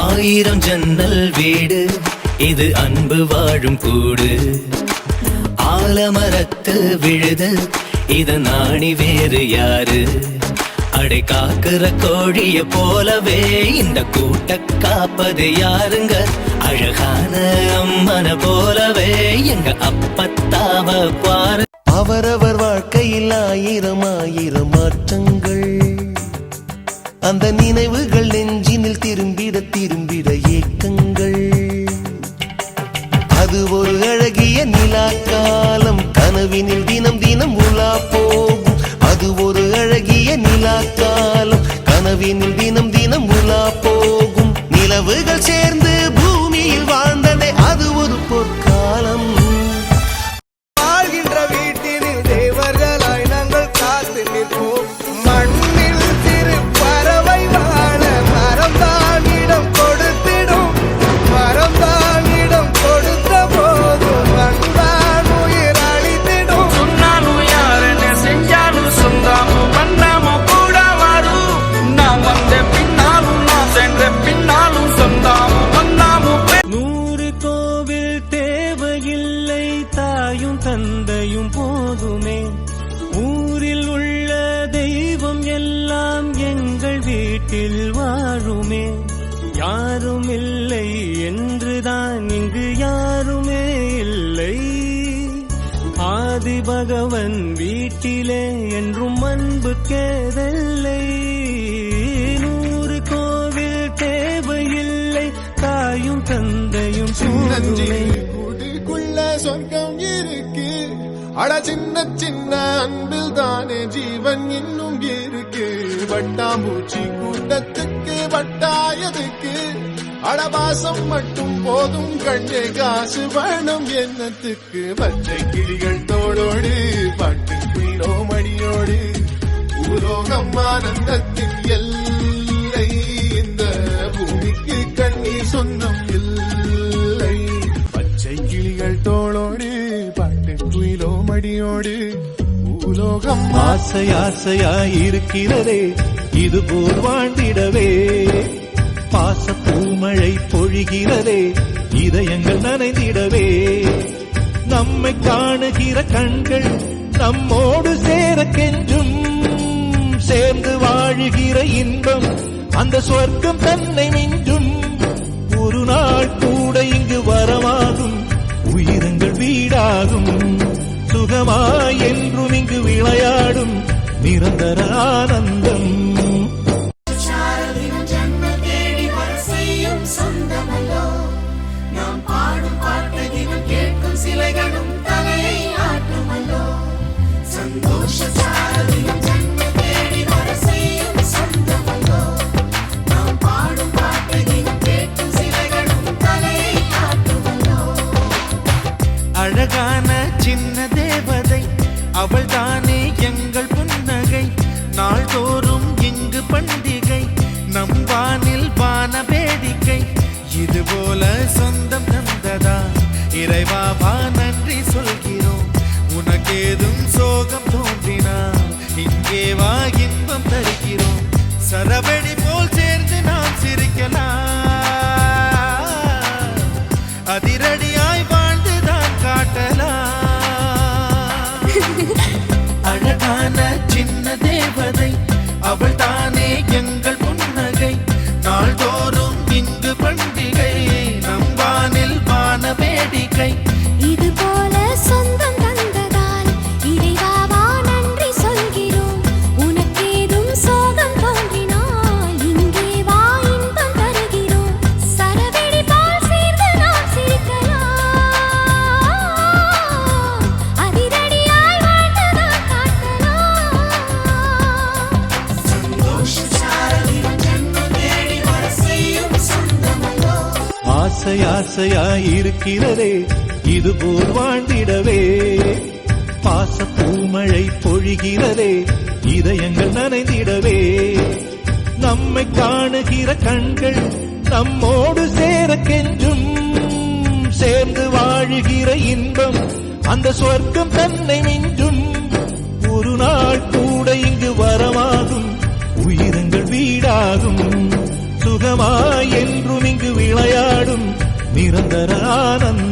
ஆயிரம் ஜன்னல் வீடு இது அன்பு வாழும் கூடு. ஆலமரத்து விழுது இத நாணி வேறு யாரு? அடை காக்குற கோழிய போலவே இந்த கூட்ட காப்பது யாருங்க? அழகான அம்மன போலவே எங்க அப்பத்தாவ பாரு. அவரவர் வாழ்க்கையில் ஆயிரம் ஆயிரம் மாற்றங்கள், அந்த நினைவுகள் நெஞ்சினில் திரும்பிட திரும்பிட ஏக்கங்கள். அது ஒரு அழகிய நிலாக்காலம், கனவினில் தினம் தினம் உலா போகும். அது ஒரு அழகிய நிலாக்காலம், கனவினில் தினம் தினம் உலா போகும். நிலவுகள் சேர்ந்து பூமியில் வாழ்ந்ததே அது ஒரு பொற்காலம். வாழ்கின்ற வீட்டினில் தேவர்களாய் நாங்கள் காத்து நிற்போம். மண்ணில் சிறு பறவை வாழ மரம்தான் இடம் கொடுத்திடும். மரம்தான் இடம் கொடுத்த போதும் மண்தான் உயிர் அளித்திடும். சொன்னாலும் யாருன்னு செஞ்சாலும் சொந்தாமும் மண்ணாமும் கூட வரும். நான் வந்த பின்னாலும் நான் சென்ற பின்னாலும் சொந்தாமும் மண்ணாமும். 100 கோவில் தேவையில்லை, தாயும் தந்தையும் போதுமே. ஊரில் உள்ள தெய்வம் எல்லாம் எங்கள் வீட்டில் வாழுமே. யாரும் இல்லை என்றுதான் இங்கு யாருமே இல்லை. ஆதி பகவன் வீட்டிலே என்றும் அன்பு கேதல்லை. 100 கோவில் தேவையில்லை, தாயும் தந்தையும் போதுமே. குடிக்குள்ள சொர்க்கம் இருக்கு. அட சின்ன சின்ன அன்பில் தானே ஜீவன் இன்னும் இருக்கு. வட்டாம்பூச்சி கூட்டத்துக்கு வட்டாயதுக்கு அடபாசம் மட்டும் போதும் கண்ணே, காசு வேணும் எண்ணத்துக்கு. பச்சை கிளிகள் தோளோடு பாட்டு குயிலோ மணியோடு பூலோகம் ஆனந்தத்தின் எல்லை. இந்த பூமிக்கு கண்ணீர் சொந்தம் இல்லை. பச்சை கிளிகள் தோளோடு பாட்டு குயிலோ மடியோடு பூலோகம். ஆசை ஆசையாயிருக்கிறதே இது போல் வாழ்ந்திடவே. பாச பூமழை பொழிகிறதே இதயங்கள் நனைந்திடவே. நம்மை காணுகிற கண்கள் நம்மோடு சேர கெஞ்சும். சேர்ந்து வாழுகிற இன்பம் அந்த சொர்க்கம் தன்னை மிஞ்சும். ஒரு நாள் கூட இங்கு வரமாகும், உயிரங்கள் வீடாகும். சுகமாய் என்றும் இங்கு விளையாடும் நிரந்தர ஆனந்தம். அழகான சின்ன தேவதை அவள் தானே எங்கள் புன்னகை. நாள்தோறும் இங்கு பண்டிகை, நம் வானில் வான வேடிக்கை. இது போல சொந்தம் தந்ததா இறைவாவா நன்றி சொல்கிறோம். உனக்கேதும் சோகம் தோன்றினால் இங்கே வா இன்பம் தருகிறோம். சரவெடி போல் சேர்ந்து நாம் சிரிக்கலாம், அதிரடியாய் வாழ்ந்துதான் காட்டலாம். அழகான சின்ன தேவதை அவள் தானே எங்கள் புன்னகை. நாள்தோறும் இங்கு பண்டிகை, நம் வானில் வான வேடிக்கை. இது போல சொந்தம் தந்ததால் இறைவாவா நன்றி சொல்கிறோம். உனக்கேதும் சோகம் தோன்றினால் இங்கே வா இன்பம் தருகிறோம். சரவெடி போல் சேர்ந்து நாம் சிரிக்கலாம், அதிரடியாய் வாழ்ந்துதான் காட்டலாம். ஆசை ஆசையாயிருக்கிறதே இது போல் வாழ்ந்திடவே. பாச பூமழை பொழிகிறதே இதயங்கள் நனைந்திடவே. நம்மை காணுகிற கண்கள் நம்மோடு சேர கெஞ்சும். சேர்ந்து வாழுகிற இன்பம் அந்த சொர்க்கம் தன்னை மிஞ்சும். ஒரு நாள் கூட இங்கு வரமாகும், உயிரங்கள் வீடாகும். சுகமாய் என்றும் இங்கு விளையாடும் நிரந்தர ஆனந்தம்.